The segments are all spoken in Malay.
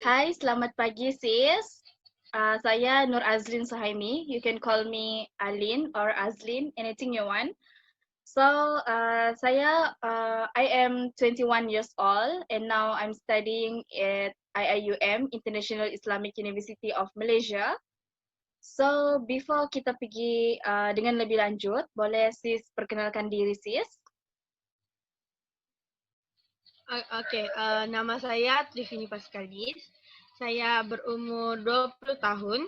Hai, selamat pagi sis. Saya Nur Azlin Suhaimi. You can call me Alin or Azlin, anything you want. So, I am 21 years old and now I'm studying at IIUM, International Islamic University of Malaysia. So, before kita pergi dengan lebih lanjut, boleh sis perkenalkan diri sis? Oke, nama saya Trifini Paskalis. Saya berumur 20 tahun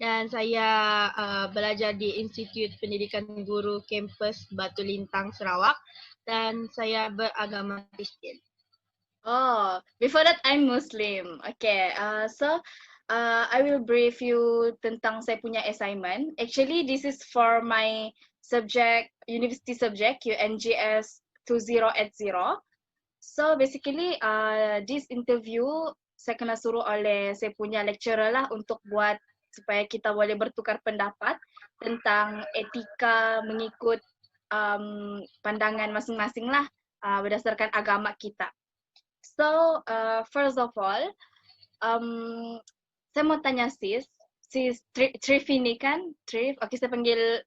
dan saya belajar di Institut Pendidikan Guru Kampus Batu Lintang, Sarawak dan saya beragama Kristian. Oh, before that I'm Muslim. Okay, I will brief you tentang saya punya assignment. Actually, this is for my subject, university subject, UNGS 2080. So basically, this interview saya kena suruh oleh saya punya lecturer lah untuk buat supaya kita boleh bertukar pendapat tentang etika mengikut pandangan masing-masing lah berdasarkan agama kita. So, first of all, saya mau tanya sis Trif ini kan, Trif, oke saya panggil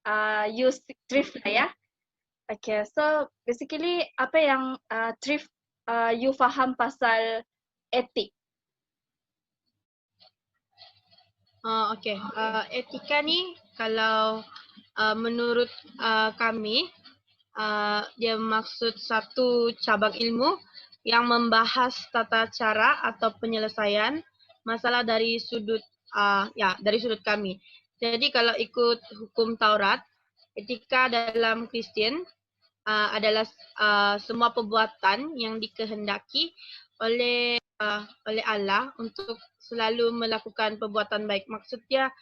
you Trif lah ya. Oke, so basically apa yang Trif you faham pasal etik? Oke, etika ni kalau menurut kami dia maksud satu cabang ilmu yang membahas tata cara atau penyelesaian masalah dari sudut dari sudut kami. Jadi kalau ikut hukum Taurat, etika dalam Kristen adalah semua perbuatan yang dikehendaki oleh Allah untuk selalu melakukan perbuatan baik. Maksudnya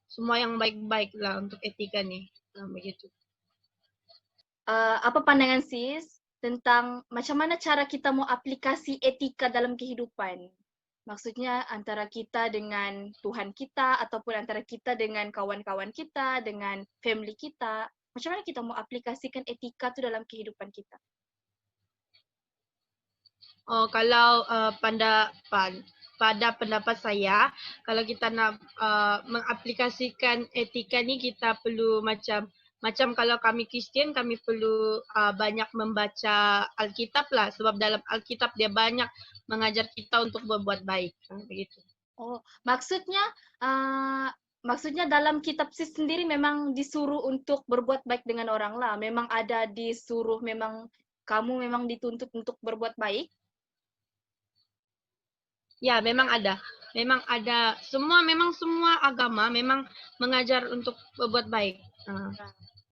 semua yang baik-baik lah untuk etika ni. Begitu. Apa pandangan sis tentang macam mana cara kita mau aplikasi etika dalam kehidupan? Maksudnya antara kita dengan Tuhan kita ataupun antara kita dengan kawan-kawan kita, dengan family kita. Macam mana kita mau aplikasikan etika tu dalam kehidupan kita? Kalau pada pendapat saya, kalau kita nak mengaplikasikan etika ni, kita perlu macam kalau kami Kristian, kami perlu banyak membaca Alkitab lah, sebab dalam Alkitab dia banyak mengajar kita untuk berbuat baik, begitu. Oh, maksudnya dalam kitab sis sendiri memang disuruh untuk berbuat baik dengan orang lah. Memang ada disuruh, memang kamu memang dituntut untuk berbuat baik. Ya, memang ada. Memang ada. Semua agama memang mengajar untuk berbuat baik.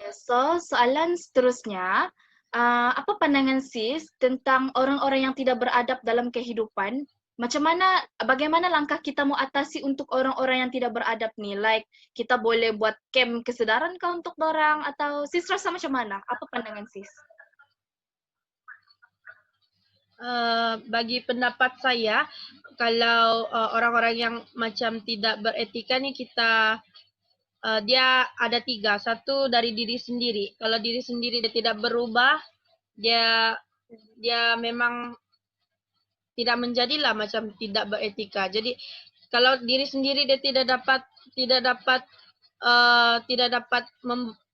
So, soalan seterusnya, apa pandangan sis tentang orang-orang yang tidak beradab dalam kehidupan? Bagaimana langkah kita mau atasi untuk orang-orang yang tidak beradab nih? Like, kita boleh buat camp kesedaran kah untuk orang? Atau sis rasa macam mana? Apa pandangan sis? Bagi pendapat saya, kalau orang-orang yang macam tidak beretika ni, dia ada 3. Satu dari diri sendiri. Kalau diri sendiri dia tidak berubah, dia memang tidak menjadilah macam tidak beretika. Jadi kalau diri sendiri dia tidak dapat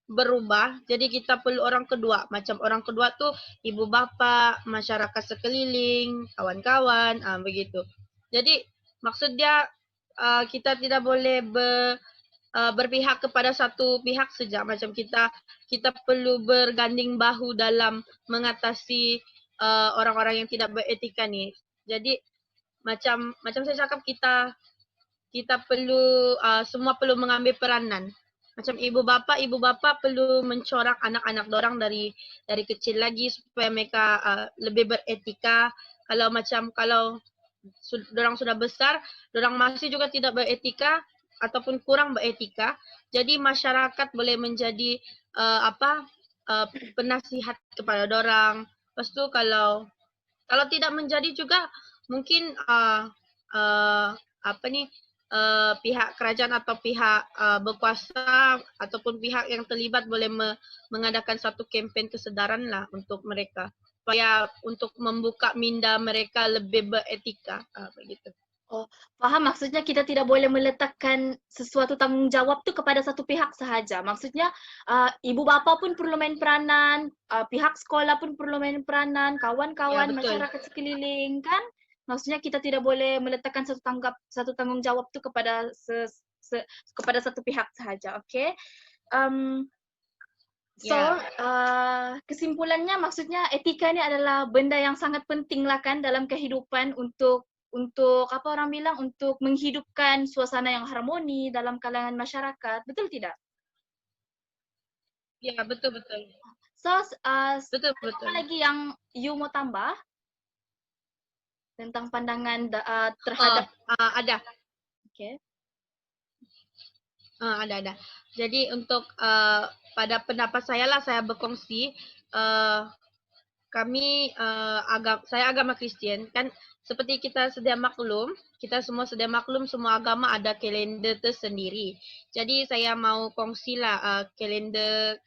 berubah, jadi kita perlu orang kedua. Macam orang kedua tu ibu bapa, masyarakat sekeliling, kawan-kawan, begitu. Jadi maksud dia kita tidak boleh berpihak kepada satu pihak saja. Macam kita perlu berganding bahu dalam mengatasi orang-orang yang tidak beretika ni. Jadi macam saya cakap, kita perlu semua perlu mengambil peranan. Macam ibu bapa perlu mencorak anak-anak dorang dari kecil lagi supaya mereka lebih beretika. Kalau dorang sudah besar, dorang masih juga tidak beretika ataupun kurang beretika, jadi masyarakat boleh menjadi penasihat kepada dorang. Lepas tu kalau tidak menjadi juga, mungkin pihak kerajaan atau pihak berkuasa ataupun pihak yang terlibat boleh mengadakan satu kempen kesedaran lah untuk mereka, supaya untuk membuka minda mereka lebih beretika, begitu. Oh, paham maksudnya kita tidak boleh meletakkan sesuatu tanggung jawab tuh kepada satu pihak sahaja. Maksudnya, ibu bapa pun perlu main peranan, pihak sekolah pun perlu main peranan, Ya, kawan-kawan, betul. masyarakat sekeliling, kan? Maksudnya kita tidak boleh meletakkan satu tanggung jawab tuh kepada kepada satu pihak sahaja, oke? Mmm, so, Ya, kesimpulannya maksudnya etika ini adalah benda yang sangat penting lah kan dalam kehidupan untuk apa orang bilang, untuk menghidupkan suasana yang harmoni dalam kalangan masyarakat, betul tidak? ya, betul, betul. So, Betul, ada apa betul. lagi yang you mau tambah tentang pandangan Oh, terhadap ada. oke. Ada. Jadi untuk pada pendapat saya lah saya berkongsi, uh, saya agama Kristen kan, seperti kita sedia maklum, kita semua sedia maklum, semua agama ada kalender tersendiri. Jadi saya mau kongsi lah kalender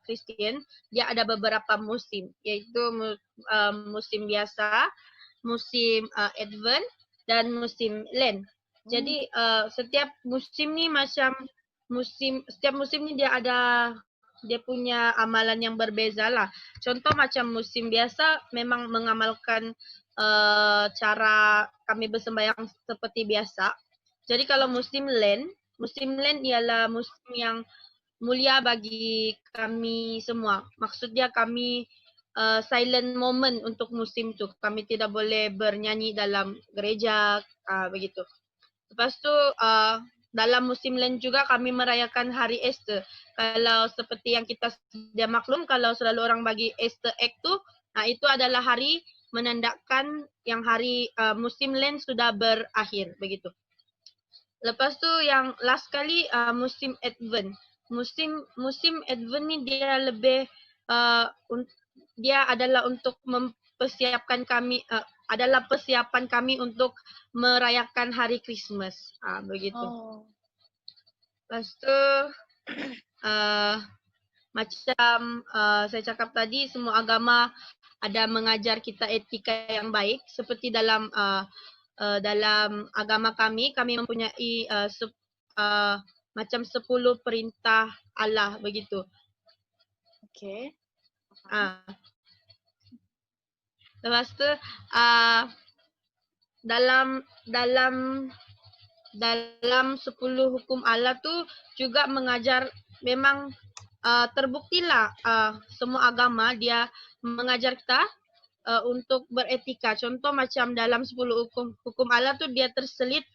Kristen, dia ada beberapa musim, yaitu musim biasa, musim Advent, dan musim Lent. Hmm, Jadi setiap musim ni macam setiap musim ni dia punya amalan yang berbeza lah. Contoh macam musim biasa memang mengamalkan cara kami bersembahyang seperti biasa. Jadi kalau musim Lent ialah musim yang mulia bagi kami semua. Maksudnya kami silent moment untuk musim tu. Kami tidak boleh bernyanyi dalam gereja, begitu. Lepas tu dalam musim lain juga kami merayakan hari Easter. Kalau seperti yang kita sudah maklum, kalau selalu orang bagi Easter egg tu, itu adalah hari menandakan yang hari musim lain sudah berakhir, begitu. Lepas tu yang last kali musim Advent. Musim Advent ni dia lebih uh, dia adalah untuk mempersiapkan kami adalah persiapan kami untuk merayakan hari Christmas. Begitu. oh, Lepas tu uh, macam saya cakap tadi, semua agama ada mengajar kita etika yang baik, seperti dalam agama kami mempunyai macam 10 perintah Allah, begitu. oke. Paham. Uh, Lepas tu uh, dalam dalam dalam 10 hukum Allah tu juga mengajar, memang terbuktilah semua agama dia mengajar kita untuk beretika. Contoh macam dalam 10 hukum Allah tu dia terselit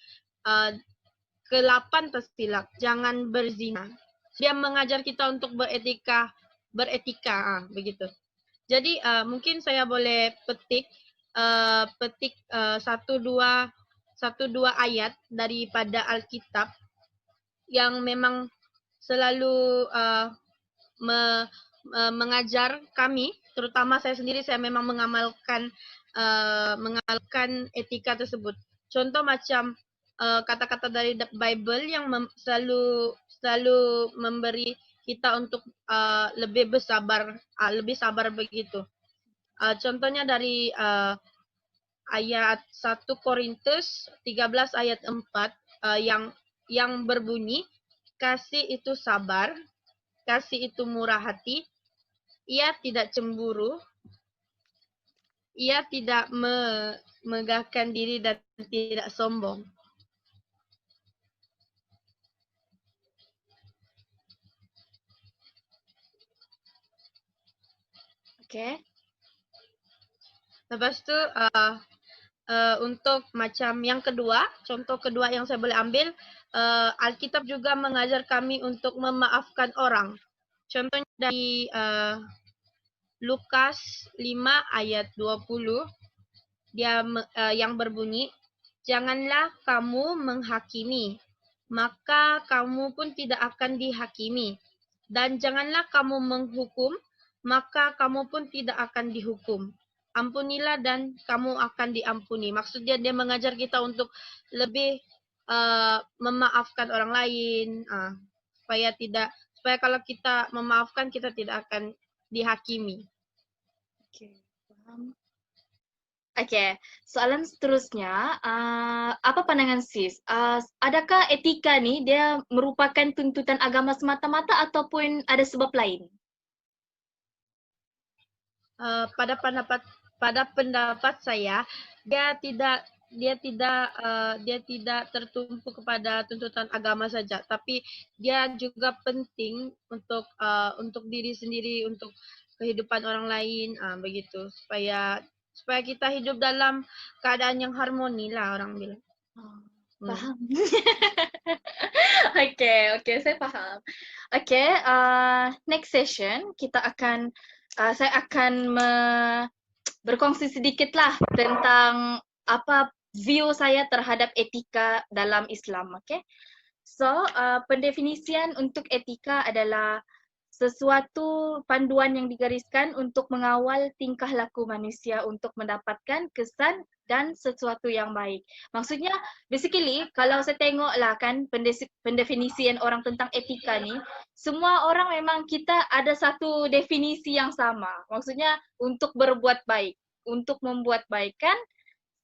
uh, ke-8 tersilap, jangan berzina. Dia mengajar kita untuk beretika, begitu. Jadi mungkin saya boleh petik satu dua ayat daripada Alkitab yang memang selalu mengajar kami, terutama saya sendiri, saya memang mengamalkan etika tersebut. Contoh macam kata-kata dari Bible yang selalu memberi kita untuk lebih sabar, begitu. Contohnya dari ayat 1 Korintus 13 ayat 4 yang berbunyi, kasih itu sabar, kasih itu murah hati, ia tidak cemburu, ia tidak megahkan diri dan tidak sombong. Oke. Lepas tu untuk macam yang kedua, contoh kedua yang saya boleh ambil, Alkitab juga mengajar kami untuk memaafkan orang. Contohnya dari Lukas 5 ayat 20, yang berbunyi, janganlah kamu menghakimi, maka kamu pun tidak akan dihakimi. Dan janganlah kamu menghukum, maka kamu pun tidak akan dihukum. Ampunilah dan kamu akan diampuni. Maksudnya dia mengajar kita untuk lebih memaafkan orang lain, supaya kalau kita memaafkan, kita tidak akan dihakimi. Oke, paham. Oke, soalan seterusnya, apa pandangan sis? Adakah etika nih dia merupakan tuntutan agama semata-mata ataupun ada sebab lain? Pada pendapat saya, dia tidak dia tidak tertumpu kepada tuntutan agama saja, tapi dia juga penting untuk diri sendiri, untuk kehidupan orang lain, begitu, supaya kita hidup dalam keadaan yang harmoni lah, orang bilang. Oh, Hmm. paham. Oke, oke, saya paham. Oke, next session saya akan berkongsi sedikit lah tentang apa view saya terhadap etika dalam Islam. Oke, so pendefinisian untuk etika adalah sesuatu panduan yang digariskan untuk mengawal tingkah laku manusia untuk mendapatkan kesan dan sesuatu yang baik. Maksudnya, basically, kalau saya tengok lah kan pendefinisian orang tentang etika ni, semua orang memang kita ada satu definisi yang sama. Maksudnya, untuk berbuat baik, untuk membuat baik kan.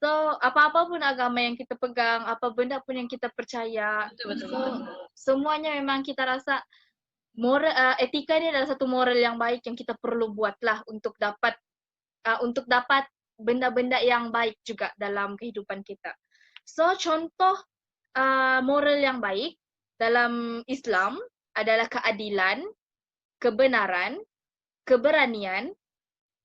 So, apa-apa pun agama yang kita pegang, apa benda pun yang kita percaya, Betul, betul, so betul. semuanya memang kita rasa etika ini adalah satu moral yang baik yang kita perlu buatlah untuk dapat benda-benda yang baik juga dalam kehidupan kita. So contoh moral yang baik dalam Islam adalah keadilan, kebenaran, keberanian,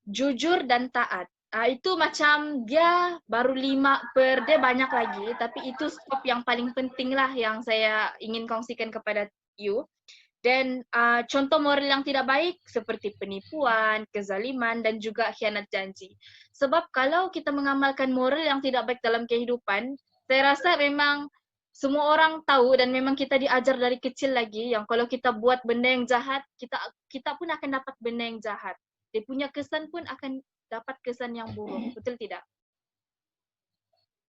jujur dan taat. Itu macam dia baru 5 dia banyak lagi, tapi itu skop yang paling penting lah yang saya ingin kongsikan kepada you. Dan contoh moral yang tidak baik seperti penipuan, kezaliman, dan juga khianat janji. Sebab kalau kita mengamalkan moral yang tidak baik dalam kehidupan, saya rasa memang semua orang tahu dan memang kita diajar dari kecil lagi yang kalau kita buat benda yang jahat, kita pun akan dapat benda yang jahat. Dia punya kesan pun akan dapat kesan yang buruk, betul tidak?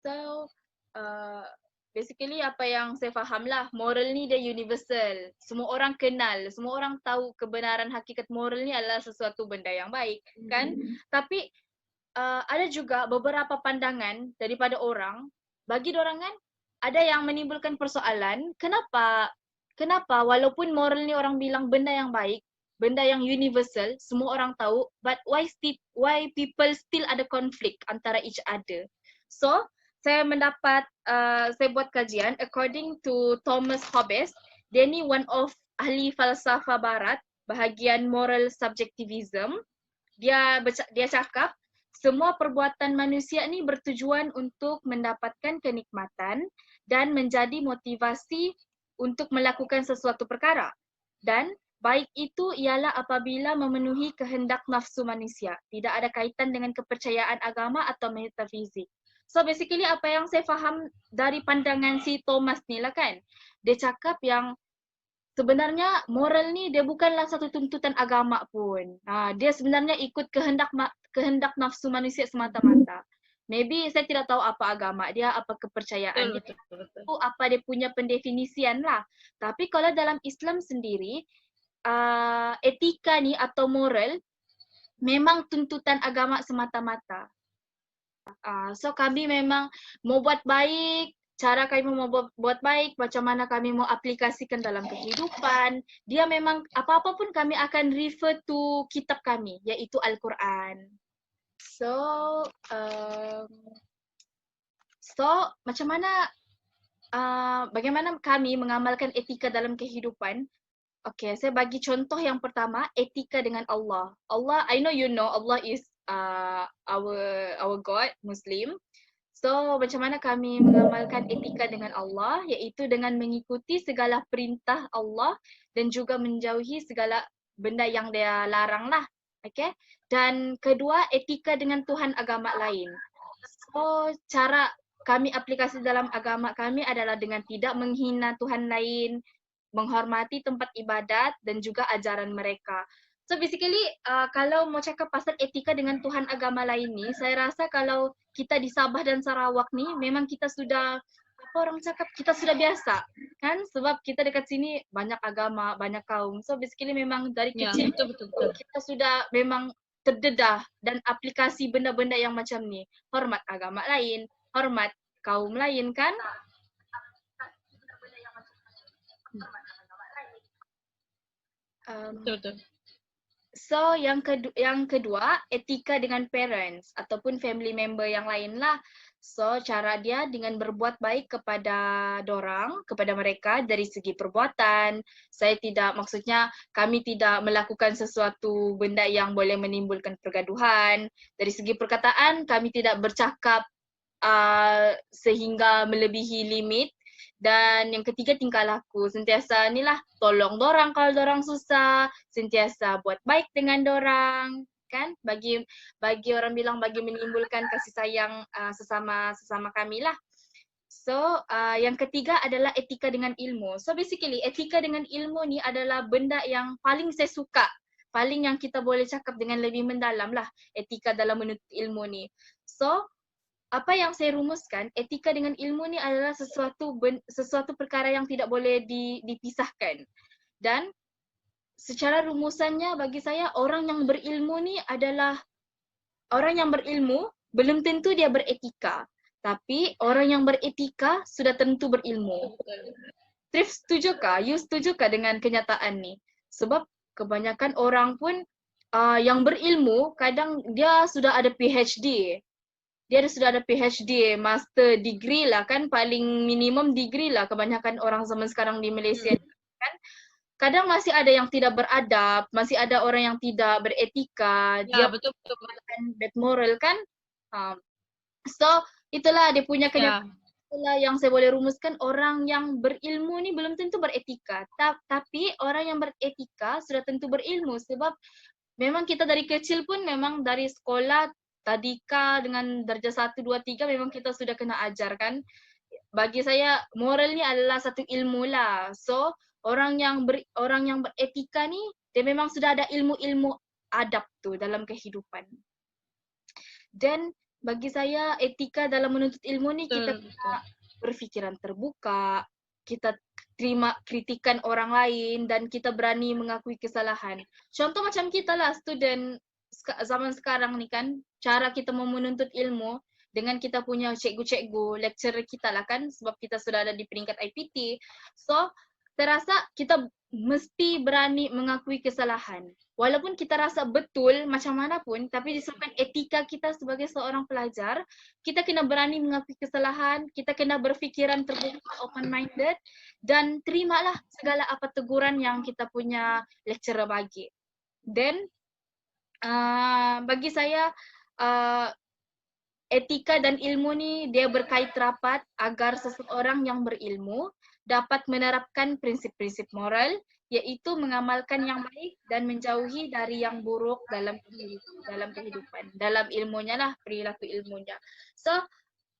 So, uh, basically apa yang saya faham lah, moral ni dia universal. Semua orang kenal, semua orang tahu kebenaran hakikat moral ni adalah sesuatu benda yang baik, kan? Tapi ada juga beberapa pandangan daripada orang, bagi orang kan, ada yang menimbulkan persoalan, kenapa walaupun moral ni orang bilang benda yang baik, benda yang universal, semua orang tahu, but why people still ada konflik antara each other. So, saya buat kajian according to Thomas Hobbes, dia ni one of ahli falsafah barat bahagian moral subjectivism. Dia cakap semua perbuatan manusia ni bertujuan untuk mendapatkan kenikmatan dan menjadi motivasi untuk melakukan sesuatu perkara. Dan baik itu ialah apabila memenuhi kehendak nafsu manusia, tidak ada kaitan dengan kepercayaan agama atau metafizik. So basically apa yang saya faham dari pandangan si Thomas ni lah kan, dia cakap yang sebenarnya moral ni dia bukanlah satu tuntutan agama pun. Dia sebenarnya ikut kehendak nafsu manusia semata-mata. Maybe saya tidak tahu apa agama dia, apa kepercayaan dia, apa dia punya pendefinisian lah. Tapi kalau dalam Islam sendiri, etika ni atau moral memang tuntutan agama semata-mata. So kami memang mau buat baik, cara kami mau buat baik, macam mana kami mau aplikasikan dalam kehidupan, dia memang apa-apa pun kami akan refer to kitab kami, iaitu Al-Quran. So, macam mana, bagaimana kami mengamalkan etika dalam kehidupan? Okay, saya bagi contoh yang pertama, etika dengan Allah. Allah, I know you know, Allah is our God, Muslim. So, macam mana kami mengamalkan etika dengan Allah, iaitu dengan mengikuti segala perintah Allah dan juga menjauhi segala benda yang dia larang lah. Okay? Dan kedua, etika dengan Tuhan agama lain. So, cara kami aplikasi dalam agama kami adalah dengan tidak menghina Tuhan lain, menghormati tempat ibadat dan juga ajaran mereka. So basically, kalau mau cakap pasal etika dengan Tuhan agama lain ni, saya rasa kalau kita di Sabah dan Sarawak ni, memang kita sudah, apa orang cakap, kita sudah biasa. Kan? Sebab kita dekat sini banyak agama, banyak kaum. So basically memang dari kecil, betul. kita sudah memang terdedah dan aplikasi benda-benda yang macam ni. Hormat agama lain, hormat kaum lain kan? Betul. So yang kedua etika dengan parents ataupun family member yang lain lah. So cara dia dengan berbuat baik kepada dorang, kepada mereka dari segi perbuatan. Saya tidak, maksudnya kami tidak melakukan sesuatu benda yang boleh menimbulkan pergaduhan. Dari segi perkataan kami tidak bercakap sehingga melebihi limit. Dan yang ketiga tingkah laku, sentiasa inilah tolong dorang kalau dorang susah, sentiasa buat baik dengan dorang, kan? Bagi orang bilang bagi menimbulkan kasih sayang sesama kami lah. So yang ketiga adalah etika dengan ilmu. So basically etika dengan ilmu ni adalah benda yang paling saya suka, paling yang kita boleh cakap dengan lebih mendalam lah etika dalam menuntut ilmu ni. So apa yang saya rumuskan, etika dengan ilmu ni adalah sesuatu perkara yang tidak boleh dipisahkan. Dan secara rumusannya bagi saya, orang yang berilmu ni adalah orang yang berilmu belum tentu dia beretika. Tapi orang yang beretika sudah tentu berilmu. Trif, setujukah? You setujukah dengan kenyataan ni? Sebab kebanyakan orang pun yang berilmu, kadang dia sudah ada PhD. Dia sudah ada PhD, master degree lah kan, paling minimum degree lah kebanyakan orang zaman sekarang di Malaysia kan. Kadang masih ada yang tidak beradab, masih ada orang yang tidak beretika, Ya, dia betul. bad moral kan. So itulah dia punya kenyataan. Itulah yang saya boleh rumuskan, orang yang berilmu ni belum tentu beretika. Tapi orang yang beretika sudah tentu berilmu, sebab memang kita dari kecil pun memang dari sekolah tadika dengan darjah 1, 2, 3 memang kita sudah kena ajar kan. Bagi saya moral ni adalah satu ilmu lah. So orang yang beretika ni dia memang sudah ada ilmu-ilmu adab tu dalam kehidupan. Dan bagi saya etika dalam menuntut ilmu ni kita berfikiran terbuka, kita terima kritikan orang lain dan kita berani mengakui kesalahan. Contoh macam kita lah student zaman sekarang ni kan, cara kita mau menuntut ilmu dengan kita punya cikgu-cikgu, lecturer kita lah kan, sebab kita sudah ada di peringkat IPT. So, saya rasa kita mesti berani mengakui kesalahan. Walaupun kita rasa betul macam mana pun, tapi disebabkan etika kita sebagai seorang pelajar, kita kena berani mengakui kesalahan, kita kena berfikiran terbuka, open-minded, dan terimalah segala apa teguran yang kita punya lecturer bagi. Dan bagi saya, etika dan ilmu ni dia berkait rapat agar seseorang yang berilmu dapat menerapkan prinsip-prinsip moral, iaitu mengamalkan yang baik dan menjauhi dari yang buruk dalam kehidupan. Dalam ilmunya lah, perilaku ilmunya. So,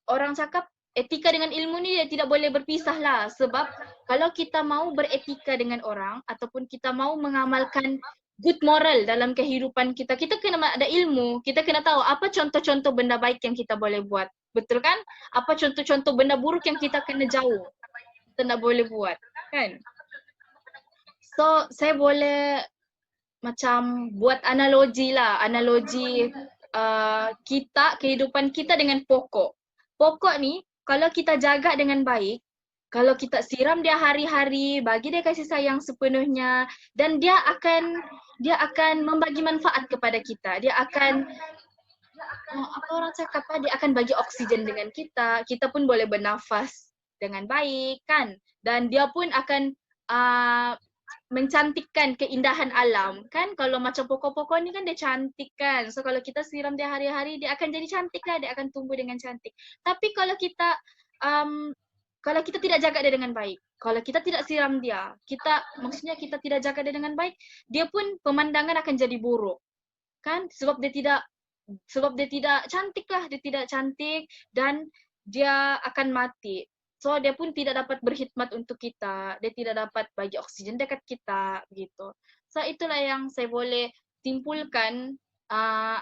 orang cakap etika dengan ilmu ni dia tidak boleh berpisah lah. Sebab kalau kita mau beretika dengan orang ataupun kita mau mengamalkan good moral dalam kehidupan kita, kita kena ada ilmu, kita kena tahu apa contoh-contoh benda baik yang kita boleh buat. Betul kan? Apa contoh-contoh benda buruk yang kita kena jauh. Kita tak boleh buat, kan? So, saya boleh macam buat analogi lah, analogi kehidupan kita dengan pokok. Pokok ni, kalau kita jaga dengan baik, kalau kita siram dia hari-hari, bagi dia kasih sayang sepenuhnya, dan dia akan membagi manfaat kepada kita. Dia akan apa orang cakap, dia akan bagi oksigen dengan kita. Kita pun boleh bernafas dengan baik kan. Dan dia pun akan mencantikkan keindahan alam kan. Kalau macam pokok-pokok ni kan dia cantik kan. So kalau kita siram dia hari-hari, dia akan jadi cantik lah, dia akan tumbuh dengan cantik. Tapi kalau kita tidak jaga dia dengan baik, kalau kita tidak siram dia, maksudnya kita tidak jaga dia dengan baik, dia pun pemandangan akan jadi buruk. Kan? Sebab dia tidak cantik lah, dia tidak cantik dan dia akan mati. So dia pun tidak dapat berkhidmat untuk kita, dia tidak dapat bagi oksigen dekat kita gitu. So itulah yang saya boleh simpulkan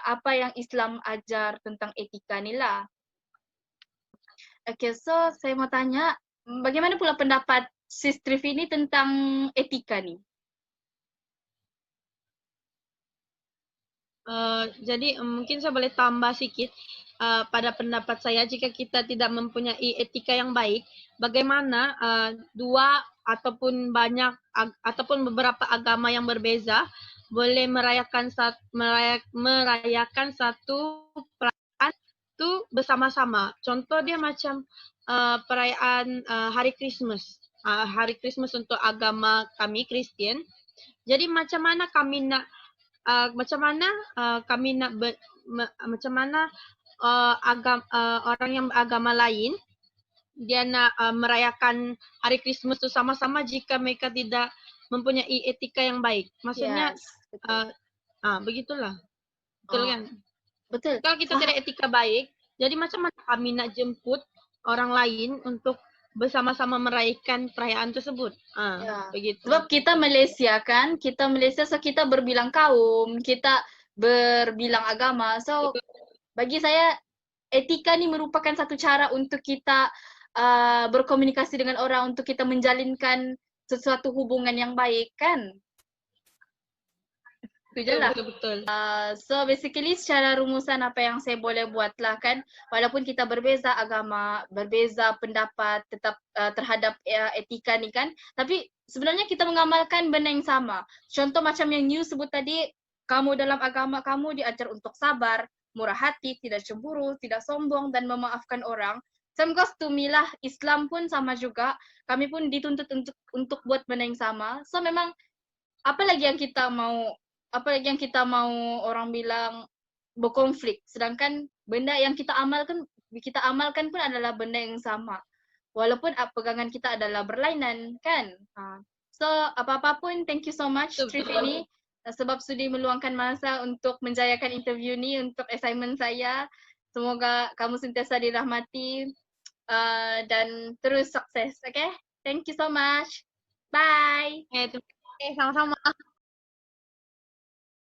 apa yang Islam ajar tentang etika ni lah. Okay, so saya mau tanya, bagaimana pula pendapat Sis Trif ini tentang etika ni? Jadi mungkin saya boleh tambah sedikit pada pendapat saya, jika kita tidak mempunyai etika yang baik, bagaimana dua ataupun ataupun beberapa agama yang berbeza boleh merayakan satu perayaan itu bersama-sama. Contoh dia macam perayaan Hari Christmas. Hari Christmas untuk agama kami Kristen. Jadi macam mana kami nak macam mana orang yang beragama lain dia nak merayakan Hari Christmas itu sama-sama jika mereka tidak mempunyai etika yang baik. Maksudnya Yes, betul. begitulah. Betul kan? Betul. Kalau kita tidak etika baik, jadi macam mana kami nak jemput orang lain untuk bersama-sama merayakan perayaan tersebut? Ya. Begitu. Sebab kita Malaysia kan, so kita berbilang kaum, kita berbilang agama. So bagi saya etika ni merupakan satu cara untuk kita berkomunikasi dengan orang, untuk kita menjalinkan sesuatu hubungan yang baik kan. Itu je lah. Betul. So basically secara rumusan apa yang saya boleh buat lah kan, walaupun kita berbeza agama, berbeza pendapat tetap terhadap etika ni kan, tapi sebenarnya kita mengamalkan benda yang sama. Contoh macam yang you sebut tadi, kamu dalam agama kamu diajar untuk sabar, murah hati, tidak cemburu, tidak sombong dan memaafkan orang. Same goes to me lah, Islam pun sama juga. Kami pun dituntut untuk buat benda yang sama. So memang apalagi yang kita mau orang bilang berkonflik, sedangkan benda yang kita amalkan pun adalah benda yang sama, walaupun pegangan kita adalah berlainan kan. So apa-apa pun, thank you so much Trifini sebab sudi meluangkan masa untuk menjayakan interview ni untuk assignment saya. Semoga kamu sentiasa dirahmati dan terus sukses. Okay, thank you so much, bye. Sama-sama.